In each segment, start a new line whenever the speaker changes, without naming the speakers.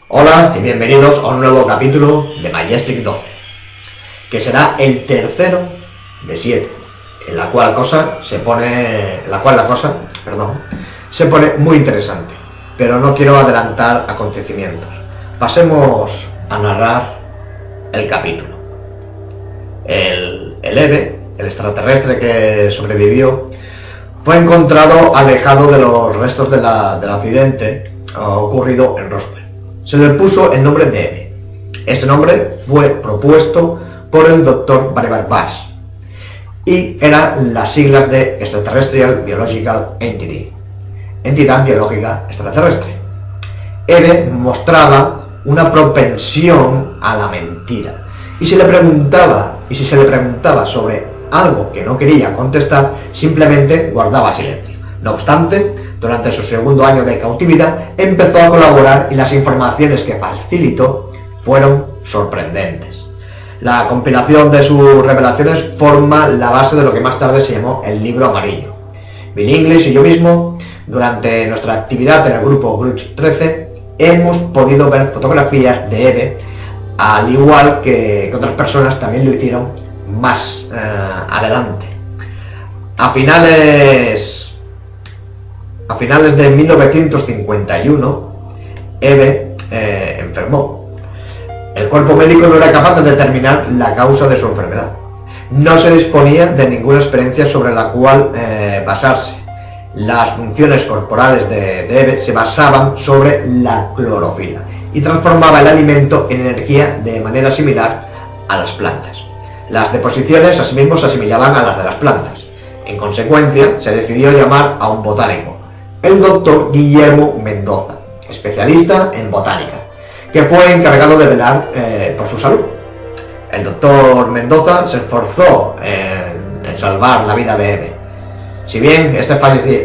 Hola y bienvenidos a un nuevo capítulo de Majestic 12, que será el tercero de 7, en la cual la cosa se pone muy interesante, pero no quiero adelantar acontecimientos. Pasemos a narrar el capítulo. El Eve, el extraterrestre que sobrevivió, fue encontrado alejado de los restos del accidente ocurrido en Roswell. Se le puso el nombre de Eve. Este nombre fue propuesto por el Dr. Vannevar Bush y eran las siglas de Extraterrestrial Biological Entity, entidad biológica extraterrestre. Eve mostraba una propensión a la mentira, y si se le preguntaba sobre algo que no quería contestar, simplemente guardaba silencio. No obstante, durante su segundo año de cautividad empezó a colaborar y las informaciones que facilitó fueron sorprendentes. La compilación de sus revelaciones forma la base de lo que más tarde se llamó el Libro Amarillo. Bill English y yo mismo, durante nuestra actividad en el grupo Grudge 13, hemos podido ver fotografías de Eve, al igual que otras personas también lo hicieron más adelante. A finales de 1951, Eve enfermó. El cuerpo médico no era capaz de determinar la causa de su enfermedad. No se disponía de ninguna experiencia sobre la cual basarse. Las funciones corporales de Eve se basaban sobre la clorofila y transformaba el alimento en energía de manera similar a las plantas. Las deposiciones asimismo se asimilaban a las de las plantas. En consecuencia, se decidió llamar a un botánico, el doctor Guillermo Mendoza, especialista en botánica, que fue encargado de velar por su salud. El doctor Mendoza se esforzó en salvar la vida de Eve, si bien este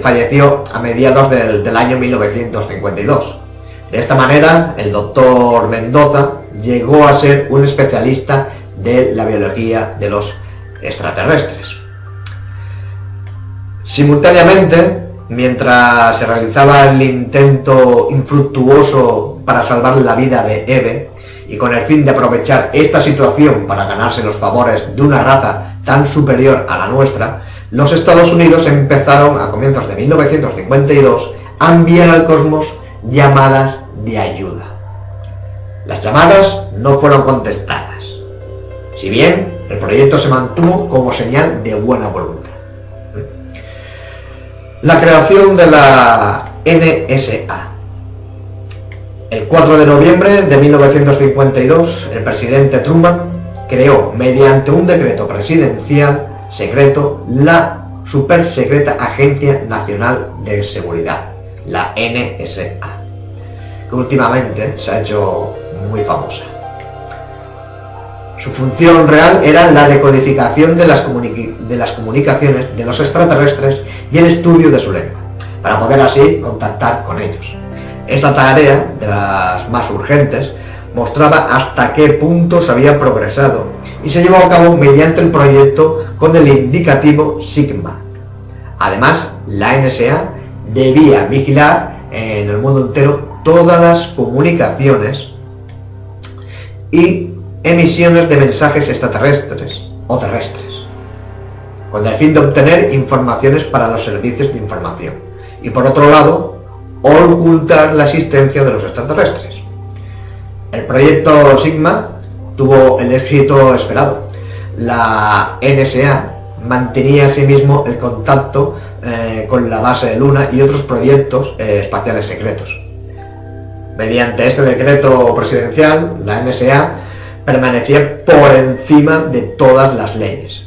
falleció a mediados del año 1952. De esta manera, el doctor Mendoza llegó a ser un especialista de la biología de los extraterrestres. Simultáneamente, mientras se realizaba el intento infructuoso para salvar la vida de Eve, y con el fin de aprovechar esta situación para ganarse los favores de una raza tan superior a la nuestra, los Estados Unidos empezaron a comienzos de 1952 a enviar al cosmos llamadas de ayuda. Las llamadas no fueron contestadas, si bien el proyecto se mantuvo como señal de buena voluntad. La creación de la NSA. El 4 de noviembre de 1952, el presidente Truman creó, mediante un decreto presidencial secreto, la supersecreta Agencia Nacional de Seguridad, la NSA, que últimamente se ha hecho muy famosa. Su función real era la decodificación de las comunicaciones de los extraterrestres y el estudio de su lengua, para poder así contactar con ellos. Esta tarea, de las más urgentes, mostraba hasta qué punto se había progresado y se llevó a cabo mediante el proyecto con el indicativo Sigma. Además, la NSA debía vigilar en el mundo entero todas las comunicaciones y emisiones de mensajes extraterrestres o terrestres, con el fin de obtener informaciones para los servicios de información y, por otro lado, ocultar la existencia de los extraterrestres. El proyecto Sigma tuvo el éxito esperado. La NSA mantenía asimismo el contacto con la base de Luna y otros proyectos espaciales secretos. Mediante este decreto presidencial, la NSA permanecía por encima de todas las leyes.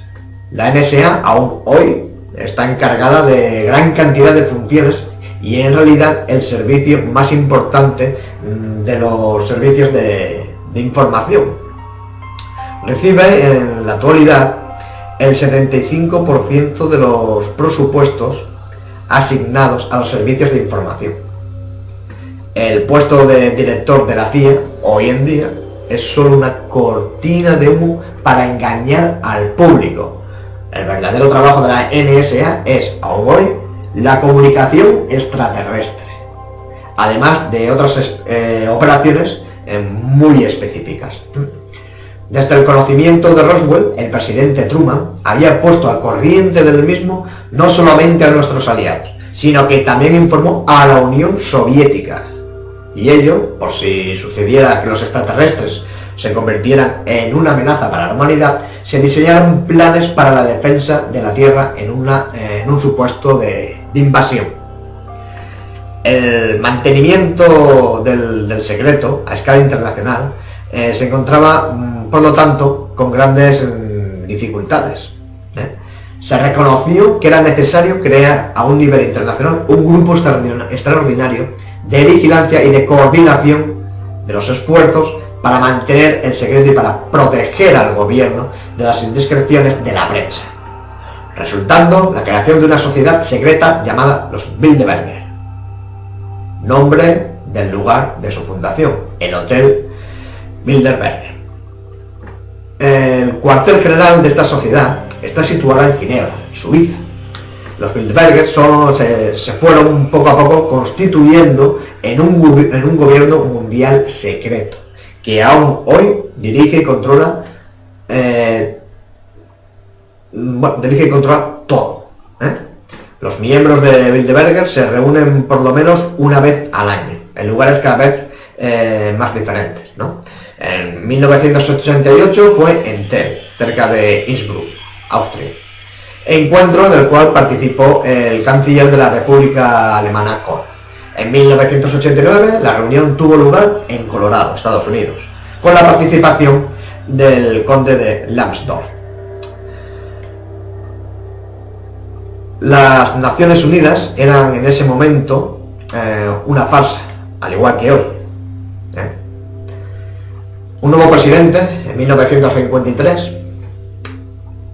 La NSA aún hoy está encargada de gran cantidad de funciones y en realidad el servicio más importante de los servicios de información. Recibe en la actualidad el 75% de los presupuestos asignados a los servicios de información. El puesto de director de la CIA hoy en día es solo una cortina de humo para engañar al público. El verdadero trabajo de la NSA es, aún hoy, la comunicación extraterrestre. además de otras operaciones muy específicas. Desde el conocimiento de Roswell, el presidente Truman había puesto al corriente del mismo no solamente a nuestros aliados, sino que también informó a la Unión Soviética. Y ello, por si sucediera que los extraterrestres se convirtieran en una amenaza para la humanidad, se diseñaron planes para la defensa de la Tierra en un supuesto de invasión. El mantenimiento del secreto a escala internacional se encontraba, por lo tanto, con grandes dificultades. Se reconoció que era necesario crear a un nivel internacional un grupo extraordinario de vigilancia y de coordinación de los esfuerzos para mantener el secreto y para proteger al gobierno de las indiscreciones de la prensa, resultando la creación de una sociedad secreta llamada los Bilderberger, nombre del lugar de su fundación, el Hotel Bilderberger. El cuartel general de esta sociedad está situado en Ginebra, Suiza. Los Bilderberger se fueron poco a poco constituyendo en un gobierno mundial secreto, que aún hoy dirige y controla todo. Los miembros de Bilderberger se reúnen por lo menos una vez al año, en lugares cada vez más diferentes, ¿no? En 1988 fue en Tel, cerca de Innsbruck, Austria, encuentro en el cual participó el canciller de la República Alemana, Kohl. En 1989 la reunión tuvo lugar en Colorado, Estados Unidos, con la participación del conde de Lambsdorff. Las Naciones Unidas eran en ese momento una farsa, al igual que hoy. Un nuevo presidente, en 1953,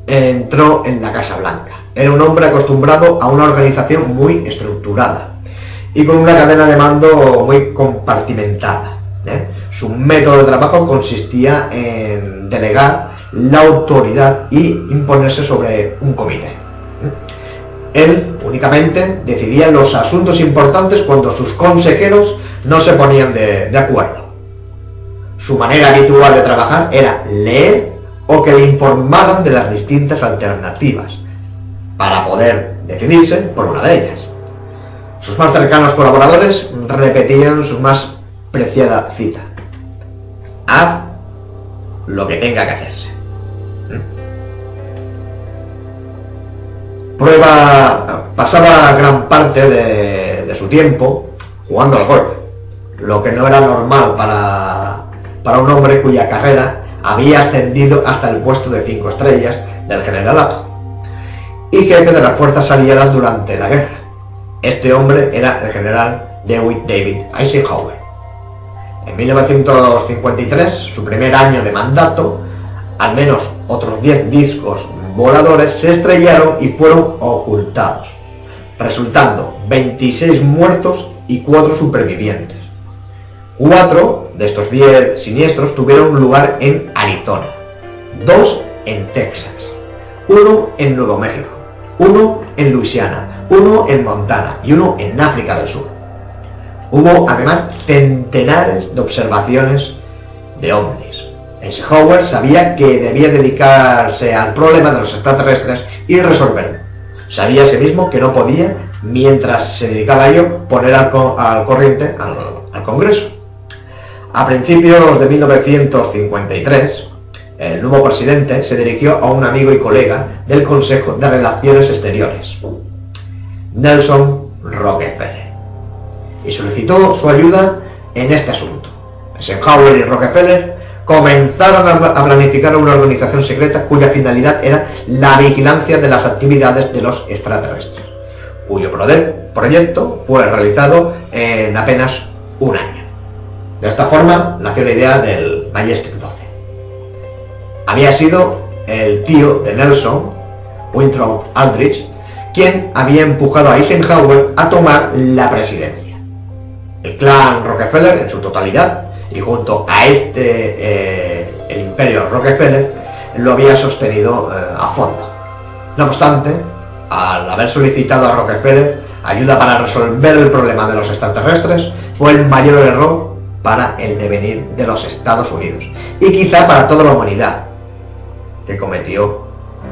entró en la Casa Blanca. Era un hombre acostumbrado a una organización muy estructurada y con una cadena de mando muy compartimentada. Su método de trabajo consistía en delegar la autoridad y imponerse sobre un comité. Él únicamente decidía los asuntos importantes cuando sus consejeros no se ponían de acuerdo. Su manera habitual de trabajar era leer o que le informaran de las distintas alternativas para poder decidirse por una de ellas. Sus más cercanos colaboradores repetían su más preciada cita: haz lo que tenga que hacerse. Pasaba gran parte de su tiempo jugando al golf, lo que no era normal para un hombre cuya carrera había ascendido hasta el puesto de 5 estrellas del generalato y jefe de las fuerzas aliadas durante la guerra. Este hombre era el general David Eisenhower. En 1953, su primer año de mandato, al menos otros 10 discos voladores se estrellaron y fueron ocultados, resultando 26 muertos y 4 supervivientes. 4 de estos 10 siniestros tuvieron lugar en Arizona, 2 en Texas, 1 en Nuevo México, 1 en Luisiana, 1 en Montana y 1 en África del Sur. Hubo además centenares de observaciones de ovnis. Eisenhower sabía que debía dedicarse al problema de los extraterrestres y resolverlo. Sabía asimismo que no podía, mientras se dedicaba a ello, poner al corriente al Congreso. A principios de 1953, el nuevo presidente se dirigió a un amigo y colega del Consejo de Relaciones Exteriores, Nelson Rockefeller, y solicitó su ayuda en este asunto. Eisenhower y Rockefeller comenzaron a planificar una organización secreta cuya finalidad era la vigilancia de las actividades de los extraterrestres, cuyo proyecto fue realizado en apenas un año. De esta forma nació la idea del Majestic 12. Había sido el tío de Nelson, Winthrop Aldrich, quien había empujado a Eisenhower a tomar la presidencia. El clan Rockefeller en su totalidad, y junto a el imperio Rockefeller, lo había sostenido a fondo. No obstante, al haber solicitado a Rockefeller ayuda para resolver el problema de los extraterrestres, fue el mayor error para el devenir de los Estados Unidos y quizá para toda la humanidad que cometió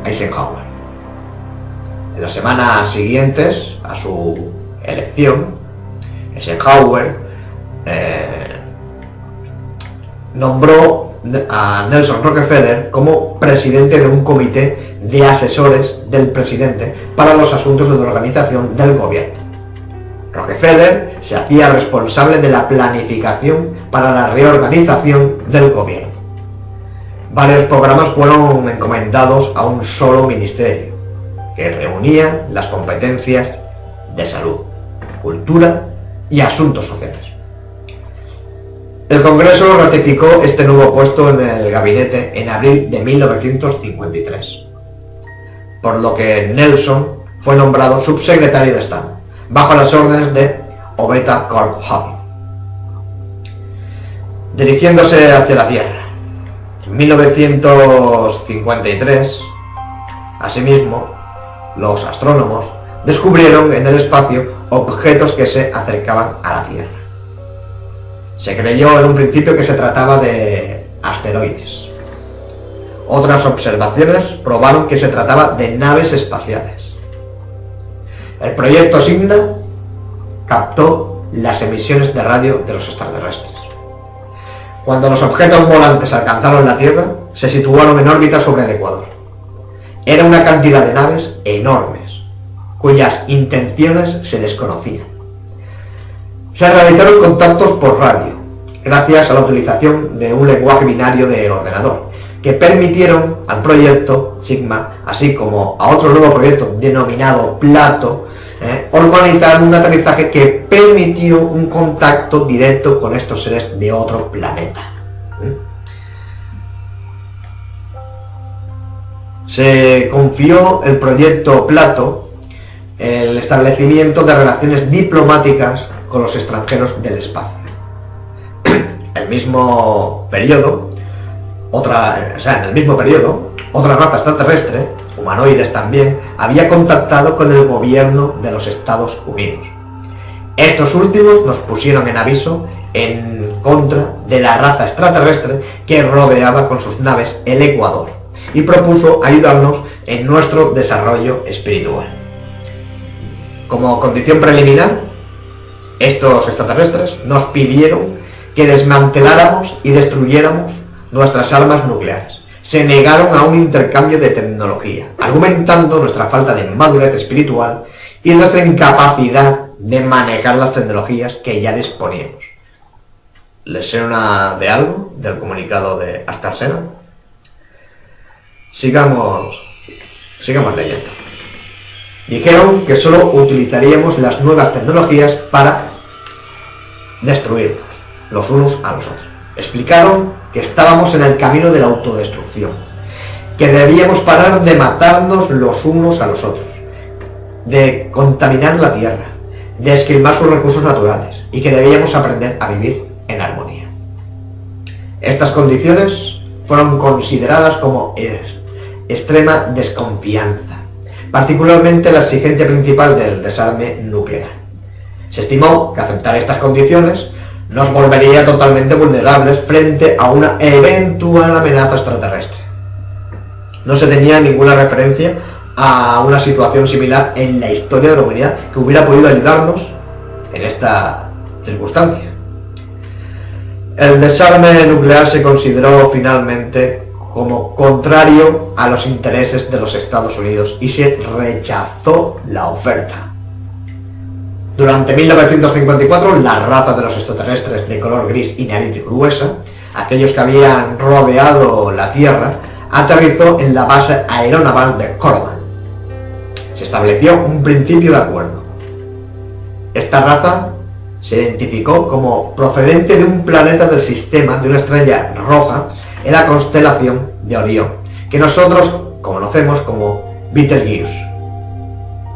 Eisenhower. En las semanas siguientes a su elección, Eisenhower nombró a Nelson Rockefeller como presidente de un comité de asesores del presidente para los asuntos de la organización del gobierno. Rockefeller se hacía responsable de la planificación para la reorganización del gobierno. Varios programas fueron encomendados a un solo ministerio, que reunía las competencias de salud, cultura y asuntos sociales. El Congreso ratificó este nuevo puesto en el gabinete en abril de 1953, por lo que Nelson fue nombrado subsecretario de Estado, bajo las órdenes de Obeta Cold-Hawking. Dirigiéndose hacia la Tierra, en 1953, asimismo, los astrónomos descubrieron en el espacio objetos que se acercaban a la Tierra. Se creyó en un principio que se trataba de asteroides. Otras observaciones probaron que se trataba de naves espaciales. El proyecto Signa captó las emisiones de radio de los extraterrestres. Cuando los objetos volantes alcanzaron la Tierra, se situaron en órbita sobre el Ecuador. Era una cantidad de naves enormes, cuyas intenciones se desconocían. Se realizaron contactos por radio, gracias a la utilización de un lenguaje binario de ordenador, que permitieron al proyecto Sigma, así como a otro nuevo proyecto denominado Plato, organizar un aterrizaje que permitió un contacto directo con estos seres de otro planeta. Se confió el proyecto Plato el establecimiento de relaciones diplomáticas con los extranjeros del espacio. En el mismo periodo, otra raza extraterrestre, humanoides también, había contactado con el gobierno de los Estados Unidos. Estos últimos nos pusieron en aviso en contra de la raza extraterrestre que rodeaba con sus naves el Ecuador y propuso ayudarnos en nuestro desarrollo espiritual. Como condición preliminar, estos extraterrestres nos pidieron que desmanteláramos y destruyéramos nuestras armas nucleares. Se negaron a un intercambio de tecnología, argumentando nuestra falta de madurez espiritual y nuestra incapacidad de manejar las tecnologías que ya disponíamos. ¿Les suena de algo del comunicado de Astarsena? Sigamos leyendo. Dijeron que solo utilizaríamos las nuevas tecnologías para destruirnos los unos a los otros. Explicaron que estábamos en el camino de la autodestrucción, que debíamos parar de matarnos los unos a los otros, de contaminar la tierra, de esquilmar sus recursos naturales y que debíamos aprender a vivir en armonía. Estas condiciones fueron consideradas como extrema desconfianza, particularmente la exigencia principal del desarme nuclear. Se estimó que aceptar estas condiciones nos volvería totalmente vulnerables frente a una eventual amenaza extraterrestre. No se tenía ninguna referencia a una situación similar en la historia de la humanidad que hubiera podido ayudarnos en esta circunstancia. El desarme nuclear se consideró finalmente como contrario a los intereses de los Estados Unidos y se rechazó la oferta. Durante 1954, la raza de los extraterrestres de color gris y nariz gruesa, aquellos que habían rodeado la Tierra, aterrizó en la base aeronaval de Koloman. Se estableció un principio de acuerdo. Esta raza se identificó como procedente de un planeta del sistema de una estrella roja en la constelación de Orión, que nosotros conocemos como Betelgeuse.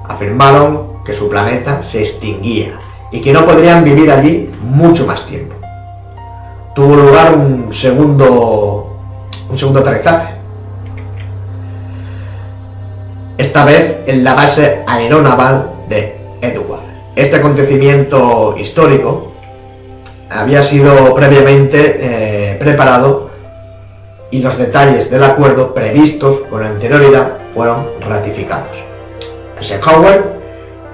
Afirmaron que su planeta se extinguía y que no podrían vivir allí mucho más tiempo. Tuvo lugar un segundo aterrizaje, esta vez en la base aeronaval de Edward. Este acontecimiento histórico había sido previamente preparado y los detalles del acuerdo previstos con anterioridad fueron ratificados. Eisenhower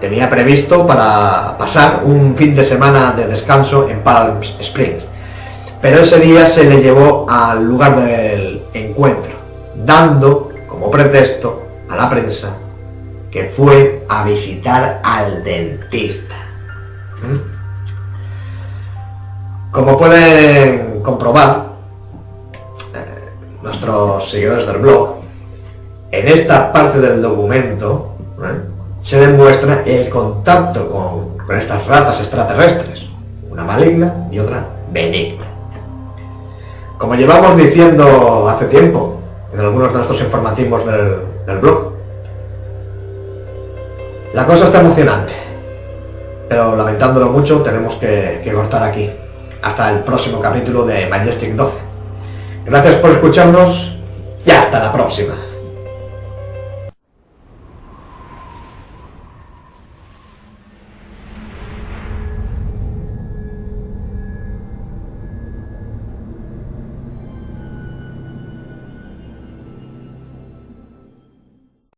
tenía previsto para pasar un fin de semana de descanso en Palm Springs, pero ese día se le llevó al lugar del encuentro, dando como pretexto a la prensa que fue a visitar al dentista. Como pueden comprobar nuestros seguidores del blog, en esta parte del documento se demuestra el contacto con estas razas extraterrestres, una maligna y otra benigna. Como llevamos diciendo hace tiempo en algunos de nuestros informativos del blog, la cosa está emocionante, pero lamentándolo mucho tenemos que cortar aquí. Hasta el próximo capítulo de Majestic 12. Gracias por escucharnos y hasta la próxima.